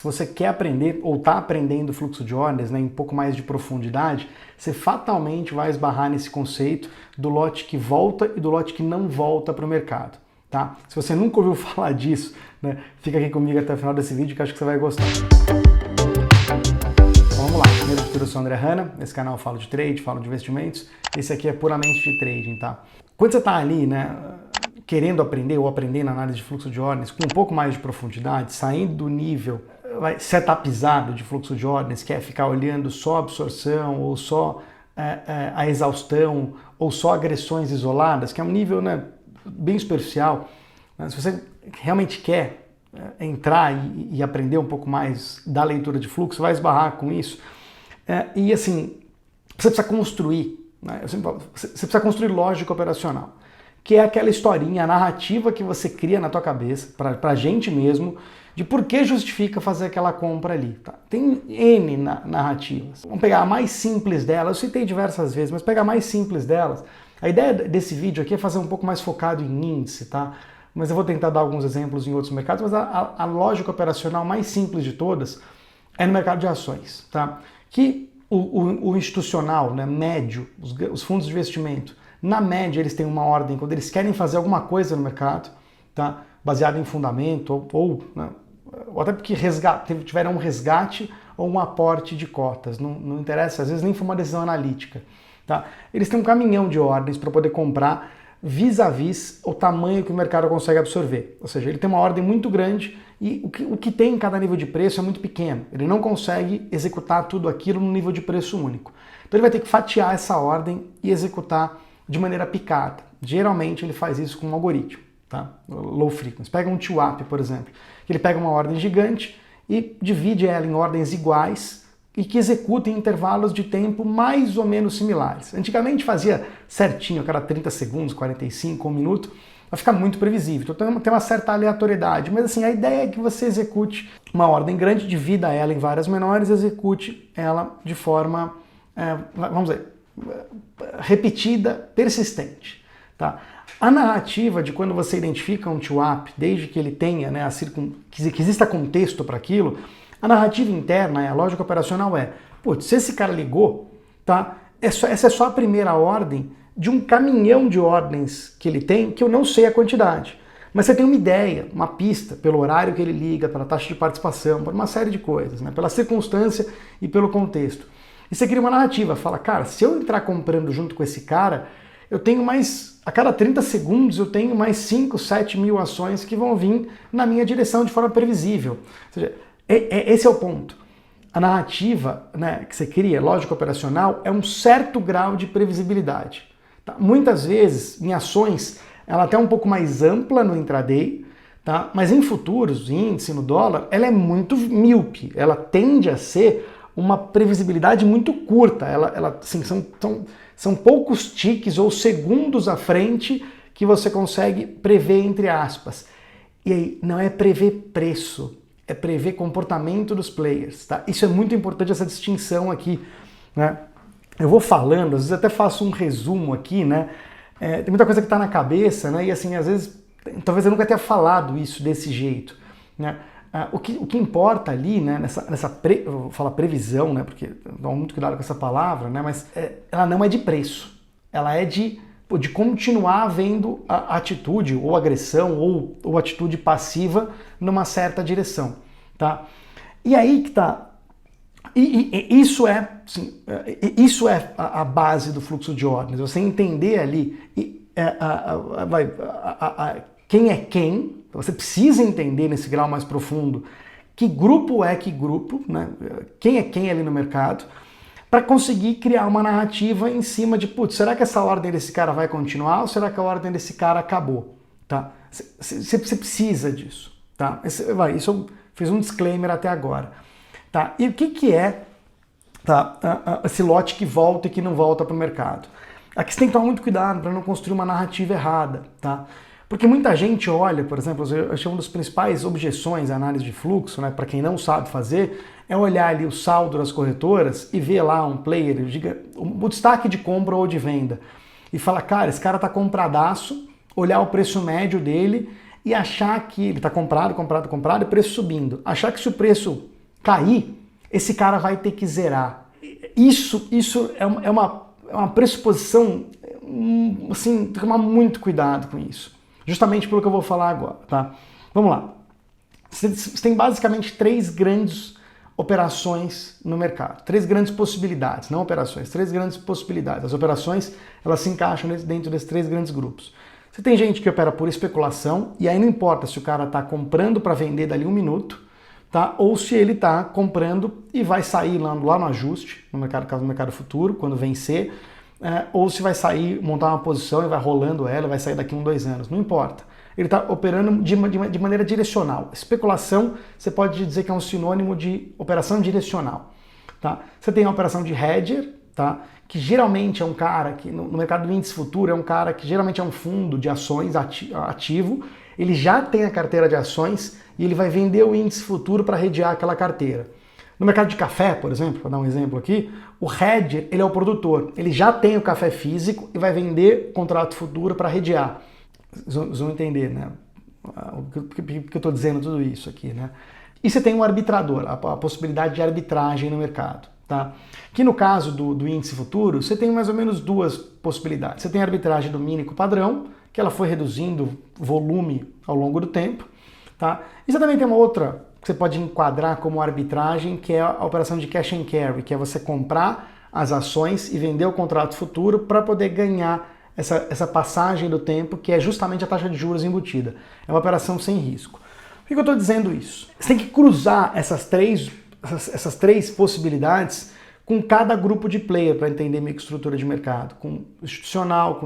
Se você quer aprender ou está aprendendo fluxo de ordens, né, em um pouco mais de profundidade, você fatalmente vai esbarrar nesse conceito do lote que volta e do lote que não volta para o mercado. Tá? Se você nunca ouviu falar disso, né, fica aqui comigo até o final desse vídeo que eu acho que você vai gostar. Então, vamos lá, primeiro de tudo eu sou o André Hanna, nesse canal eu falo de trade, falo de investimentos, esse aqui é puramente de trading. Tá? Quando você está ali, né, querendo aprender ou aprendendo análise de fluxo de ordens com um pouco mais de profundidade, saindo do nível setupizado de fluxo de ordens, que é ficar olhando só a absorção ou só a exaustão ou só agressões isoladas, que é um nível, né, bem superficial. Se você realmente quer entrar e aprender um pouco mais da leitura de fluxo, vai esbarrar com isso. E assim, você precisa construir, né? Eu sempre falo, você precisa construir lógica operacional, que é aquela historinha, a narrativa que você cria na tua cabeça, para a gente mesmo, de por que justifica fazer aquela compra ali. Tá? Tem N narrativas. Vamos pegar a mais simples delas, eu citei diversas vezes, mas pegar a mais simples delas. A ideia desse vídeo aqui é fazer um pouco mais focado em índice, tá? Mas eu vou tentar dar alguns exemplos em outros mercados, mas a lógica operacional mais simples de todas é no mercado de ações, tá? Que o institucional, né, médio, os fundos de investimento, na média eles têm uma ordem quando eles querem fazer alguma coisa no mercado, tá? Baseado em fundamento ou até porque tiveram um resgate ou um aporte de cotas, não interessa, às vezes nem foi uma decisão analítica. Tá? Eles têm um caminhão de ordens para poder comprar vis-a-vis o tamanho que o mercado consegue absorver. Ou seja, ele tem uma ordem muito grande e o que tem em cada nível de preço é muito pequeno. Ele não consegue executar tudo aquilo no nível de preço único. Então ele vai ter que fatiar essa ordem e executar de maneira picada. Geralmente ele faz isso com um algoritmo, tá? Low frequency. Pega um TWAP, por exemplo. Ele pega uma ordem gigante e divide ela em ordens iguais e que executa em intervalos de tempo mais ou menos similares. Antigamente fazia certinho, a cada 30 segundos, 45, 1 minuto, vai ficar muito previsível. Então tem uma certa aleatoriedade, mas assim, a ideia é que você execute uma ordem grande, divida ela em várias menores, execute ela de forma, vamos dizer, repetida, persistente. Tá? A narrativa de quando você identifica um TWAP, desde que ele tenha, né, que exista contexto para aquilo, a narrativa interna, a lógica operacional putz, se esse cara ligou, tá, essa é só a primeira ordem de um caminhão de ordens que ele tem, que eu não sei a quantidade. Mas você tem uma ideia, uma pista, pelo horário que ele liga, pela taxa de participação, por uma série de coisas, né, pela circunstância e pelo contexto. E você cria uma narrativa, fala, cara, se eu entrar comprando junto com esse cara, eu tenho mais, a cada 30 segundos eu tenho mais 5, 7 mil ações que vão vir na minha direção de forma previsível. Ou seja, esse é o ponto. A narrativa, né, que você cria, lógica operacional, é um certo grau de previsibilidade. Tá? Muitas vezes, em ações, ela é até um pouco mais ampla no intraday, tá? Mas em futuros, índice, no dólar, ela é muito míope. Ela tende a ser uma previsibilidade muito curta. Assim, são poucos tiques ou segundos à frente que você consegue prever, entre aspas. E aí, não é prever preço, é prever comportamento dos players. Tá? Isso é muito importante, essa distinção aqui. Né? Eu vou falando, às vezes até faço um resumo aqui, né? Tem muita coisa que está na cabeça, né? E assim, às vezes, talvez eu nunca tenha falado isso desse jeito. Né? O que importa ali, né, eu vou falar previsão, né, porque dá muito cuidado com essa palavra, né, mas ela não é de preço, ela é de continuar havendo a atitude ou agressão ou atitude passiva numa certa direção, tá? E aí que tá, isso é a base do fluxo de ordens, você entender ali quem é quem. Você precisa entender nesse grau mais profundo que grupo é que grupo, né? Quem é quem ali no mercado, para conseguir criar uma narrativa em cima de, putz, será que essa ordem desse cara vai continuar ou será que a ordem desse cara acabou? Tá? Você precisa disso. Tá? Isso eu fiz um disclaimer até agora. Tá? E o que é, tá, esse lote que volta e que não volta para o mercado? Aqui você tem que tomar muito cuidado para não construir uma narrativa errada. Tá? Porque muita gente olha, por exemplo, eu acho que uma das principais objeções à análise de fluxo, né, para quem não sabe fazer, é olhar ali o saldo das corretoras e ver lá um player, o destaque de compra ou de venda, e falar, cara, esse cara tá compradaço, olhar o preço médio dele e achar que ele tá comprado, e preço subindo. Achar que se o preço cair, esse cara vai ter que zerar. Isso é uma pressuposição, assim, tem que tomar muito cuidado com isso. Justamente pelo que eu vou falar agora, tá? Vamos lá. Você tem basicamente 3 grandes operações no mercado. 3 grandes possibilidades, não operações, 3 grandes possibilidades. As operações, elas se encaixam dentro desses 3 grandes grupos. Você tem gente que opera por especulação, e aí não importa se o cara está comprando para vender dali 1 minuto, tá? Ou se ele está comprando e vai sair lá no ajuste, no mercado, caso no mercado futuro, quando vencer, ou se vai sair, montar uma posição e vai rolando ela, vai sair daqui 1, 2 anos, não importa. Ele está operando de maneira direcional. Especulação, você pode dizer que é um sinônimo de operação direcional. Tá? Você tem a operação de hedger, tá? Que geralmente é um cara que, no mercado do índice futuro, é um cara que geralmente é um fundo de ações ativo, ele já tem a carteira de ações e ele vai vender o índice futuro para hedgear aquela carteira. No mercado de café, por exemplo, para dar um exemplo aqui, o hedger, ele é o produtor, ele já tem o café físico e vai vender o contrato futuro para hedgear. Vocês vão entender, né? Porque eu estou dizendo tudo isso aqui, né? E você tem um arbitrador, a possibilidade de arbitragem no mercado, tá? Que no caso do índice futuro, você tem mais ou menos 2 possibilidades. Você tem a arbitragem do mínimo padrão, que ela foi reduzindo volume ao longo do tempo, tá? E você também tem uma outra que você pode enquadrar como arbitragem, que é a operação de cash and carry, que é você comprar as ações e vender o contrato futuro para poder ganhar essa passagem do tempo, que é justamente a taxa de juros embutida. É uma operação sem risco. Por que eu estou dizendo isso? Você tem que cruzar essas três possibilidades com cada grupo de player para entender microestrutura de mercado. Com institucional,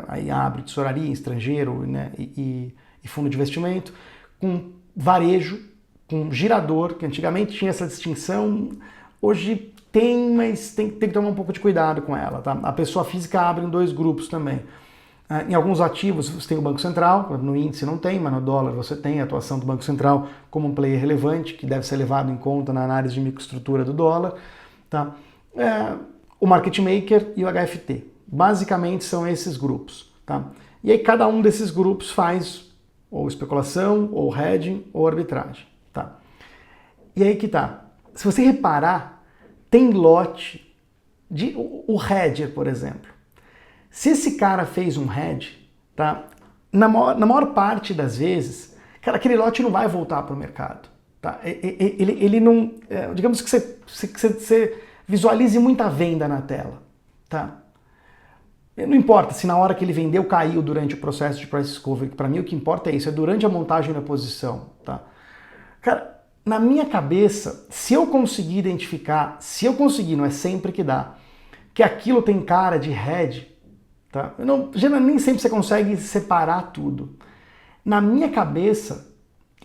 aí abre tesouraria, estrangeiro, né, e fundo de investimento, com varejo, com girador, que antigamente tinha essa distinção, hoje tem, mas tem que tomar um pouco de cuidado com ela. Tá? A pessoa física abre em 2 grupos também. Em alguns ativos você tem o Banco Central, no índice não tem, mas no dólar você tem a atuação do Banco Central como um player relevante, que deve ser levado em conta na análise de microestrutura do dólar. Tá? O Market Maker e o HFT. Basicamente são esses grupos. Tá? E aí cada um desses grupos faz ou especulação, ou hedging, ou arbitragem. Tá? E aí que tá. Se você reparar, tem lote de o hedger, por exemplo. Se esse cara fez um hedge, tá? Na maior parte das vezes, cara, aquele lote não vai voltar para o mercado. Tá? Ele não... digamos que você visualize muita venda na tela. Tá? Não importa se na hora que ele vendeu caiu durante o processo de price discovery, que para mim o que importa é isso, é durante a montagem da posição. Tá? Cara, na minha cabeça, se eu conseguir identificar, não é sempre que dá, que aquilo tem cara de hedge, tá? Nem sempre você consegue separar tudo. Na minha cabeça,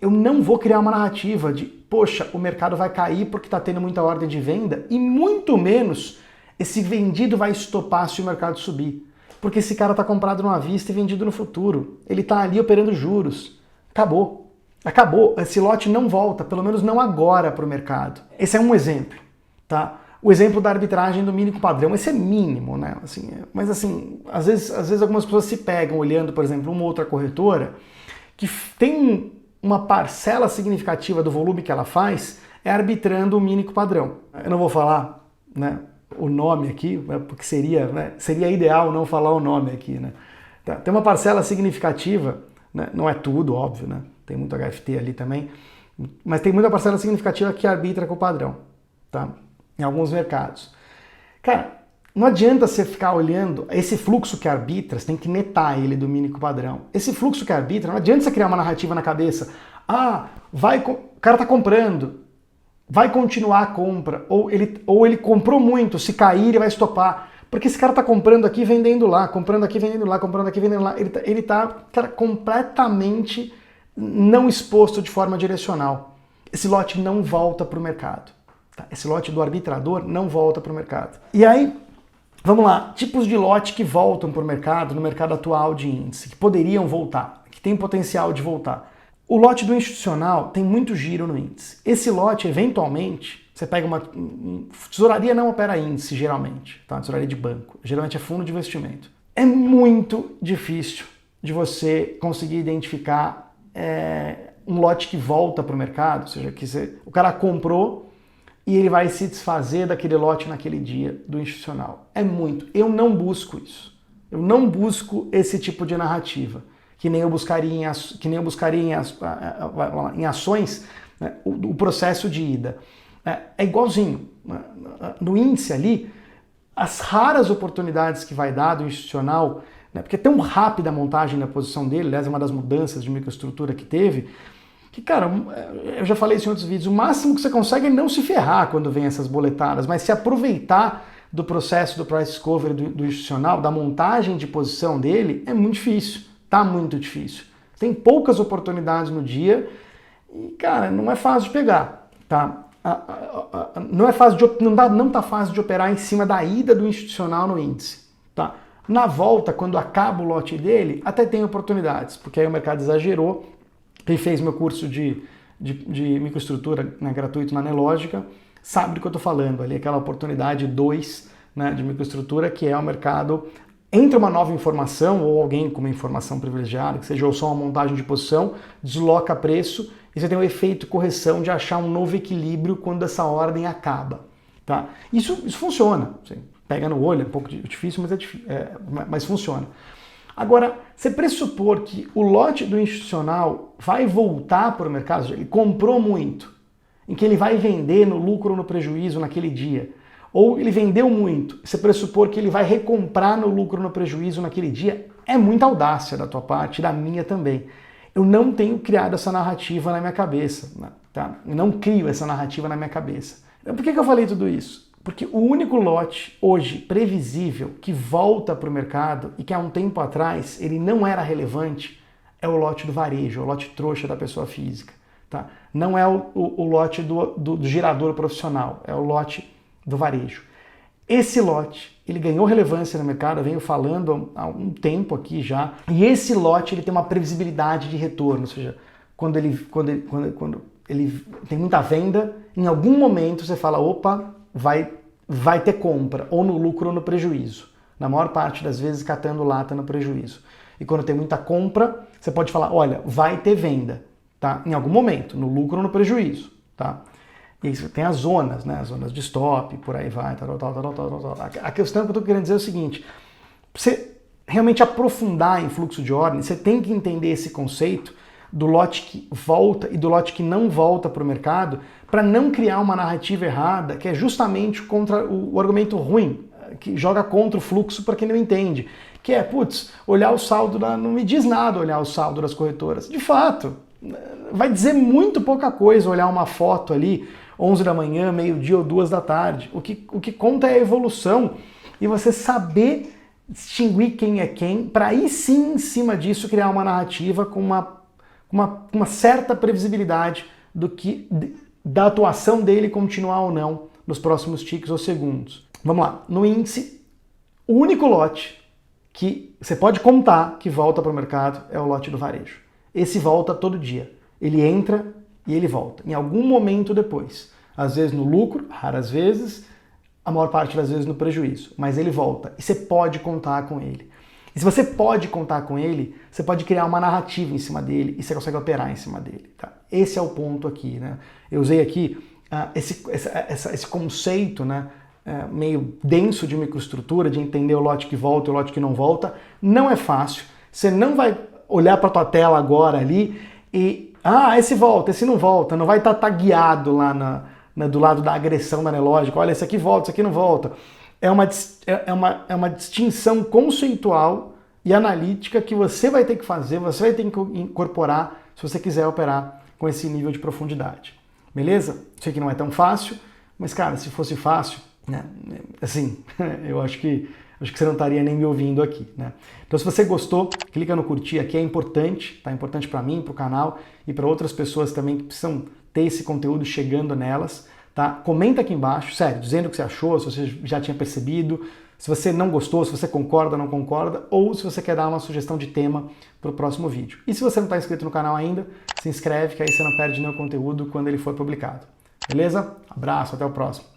eu não vou criar uma narrativa de, poxa, o mercado vai cair porque está tendo muita ordem de venda, e muito menos esse vendido vai estopar se o mercado subir. Porque esse cara está comprado numa vista e vendido no futuro. Ele está ali operando juros. Acabou. Acabou, esse lote não volta, pelo menos não agora para o mercado. Esse é um exemplo, tá? O exemplo da arbitragem do mínimo padrão, esse é mínimo, né? Assim, mas assim, às vezes algumas pessoas se pegam olhando, por exemplo, uma outra corretora que tem uma parcela significativa do volume que ela faz é arbitrando o mínimo padrão. Eu não vou falar, né, o nome aqui, porque seria ideal não falar o nome aqui, né? Tá, tem uma parcela significativa, né? Não é tudo, óbvio, né? Tem muito HFT ali também, mas tem muita parcela significativa que arbitra com o padrão, tá? Em alguns mercados. Cara, não adianta você ficar olhando esse fluxo que arbitra, você tem que netar ele do mínimo padrão. Esse fluxo que arbitra, não adianta você criar uma narrativa na cabeça. O cara tá comprando, vai continuar a compra, ou ele comprou muito, se cair ele vai estopar. Porque esse cara tá comprando aqui, vendendo lá, comprando aqui, vendendo lá, comprando aqui, vendendo lá. Ele tá cara, completamente não exposto de forma direcional. Esse lote não volta para o mercado. Tá? Esse lote do arbitrador não volta para o mercado. E aí, vamos lá, tipos de lote que voltam para o mercado, no mercado atual de índice, que poderiam voltar, que tem potencial de voltar. O lote do institucional tem muito giro no índice. Esse lote, eventualmente, você pega uma... Tesouraria não opera índice, geralmente. Tá? Tesouraria de banco. Geralmente é fundo de investimento. É muito difícil de você conseguir identificar um lote que volta para o mercado, ou seja, o cara comprou e ele vai se desfazer daquele lote naquele dia do institucional. É muito. Eu não busco isso. Eu não busco esse tipo de narrativa, que nem eu buscaria em ações, né, o processo de ida. É igualzinho. No índice ali, as raras oportunidades que vai dar do institucional, né, porque é tão rápida a montagem da posição dele, aliás, é uma das mudanças de microestrutura que teve, que, cara, eu já falei isso em outros vídeos, o máximo que você consegue é não se ferrar quando vem essas boletadas, mas se aproveitar do processo do price discovery do institucional, da montagem de posição dele, é muito difícil, tá muito difícil. Tem poucas oportunidades no dia e, cara, não é fácil de pegar, tá? Não é fácil não tá fácil de operar em cima da ida do institucional no índice, tá? Na volta, quando acaba o lote dele, até tem oportunidades, porque aí o mercado exagerou. Quem fez meu curso de microestrutura, né, gratuito na Nelógica, sabe do que eu estou falando ali, aquela oportunidade 2, né, de microestrutura, que é o mercado, entra uma nova informação, ou alguém com uma informação privilegiada, que seja ou só uma montagem de posição, desloca preço, e você tem o efeito correção de achar um novo equilíbrio quando essa ordem acaba. Tá? Isso funciona. Você pega no olho, é um pouco difícil, mas funciona. Agora, você pressupor que o lote do institucional vai voltar para o mercado, ele comprou muito, em que ele vai vender no lucro ou no prejuízo naquele dia, ou ele vendeu muito, você pressupor que ele vai recomprar no lucro ou no prejuízo naquele dia, é muita audácia da tua parte e da minha também. Eu não tenho criado essa narrativa na minha cabeça, tá? Eu não crio essa narrativa na minha cabeça. Por que eu falei tudo isso? Porque o único lote hoje previsível que volta para o mercado e que há um tempo atrás ele não era relevante é o lote do varejo, o lote trouxa da pessoa física. Tá? Não é o lote do girador profissional, é o lote do varejo. Esse lote, ele ganhou relevância no mercado, eu venho falando há um tempo aqui já, e esse lote ele tem uma previsibilidade de retorno, ou seja, quando ele tem muita venda, em algum momento você fala, opa, vai ter compra, ou no lucro ou no prejuízo. Na maior parte das vezes catando lata no prejuízo. E quando tem muita compra, você pode falar, olha, vai ter venda, tá? Em algum momento, no lucro ou no prejuízo, tá? E aí tem as zonas, né? As zonas de stop, por aí vai, tal. A questão que eu estou querendo dizer é o seguinte, pra você realmente aprofundar em fluxo de ordem, você tem que entender esse conceito do lote que volta e do lote que não volta para o mercado, para não criar uma narrativa errada, que é justamente contra o argumento ruim, que joga contra o fluxo para quem não entende, que é, olhar o saldo, não me diz nada olhar o saldo das corretoras. De fato, vai dizer muito pouca coisa olhar uma foto ali, 11 da manhã, meio-dia ou 2 da tarde. O que conta é a evolução e você saber distinguir quem é quem, para aí sim, em cima disso, criar uma narrativa com uma certa previsibilidade da atuação dele continuar ou não nos próximos ticks ou segundos. Vamos lá, no índice, o único lote que você pode contar que volta para o mercado é o lote do varejo. Esse volta todo dia. Ele entra e ele volta, em algum momento depois. Às vezes no lucro, raras vezes, a maior parte das vezes no prejuízo, mas ele volta e você pode contar com ele. E se você pode contar com ele, você pode criar uma narrativa em cima dele e você consegue operar em cima dele. Tá? Esse é o ponto aqui. Né? Eu usei aqui esse conceito, né, meio denso de microestrutura, de entender o lote que volta e o lote que não volta. Não é fácil. Você não vai olhar para a tua tela agora ali e esse volta, esse não volta. Não vai estar tagueado lá do lado da agressão da Nelógica. Olha, esse aqui volta, esse aqui não volta. É uma distinção conceitual e analítica que você vai ter que fazer, você vai ter que incorporar se você quiser operar com esse nível de profundidade. Beleza? Sei que não é tão fácil, mas, cara, se fosse fácil, né, assim, eu acho que você não estaria nem me ouvindo aqui, né? Então, se você gostou, clica no curtir aqui, é importante, tá? É importante para mim, para o canal e para outras pessoas também que precisam ter esse conteúdo chegando nelas. Tá? Comenta aqui embaixo, sério, dizendo o que você achou, se você já tinha percebido, se você não gostou, se você concorda ou não concorda, ou se você quer dar uma sugestão de tema para o próximo vídeo. E se você não está inscrito no canal ainda, se inscreve que aí você não perde nenhum conteúdo quando ele for publicado. Beleza? Abraço, até o próximo.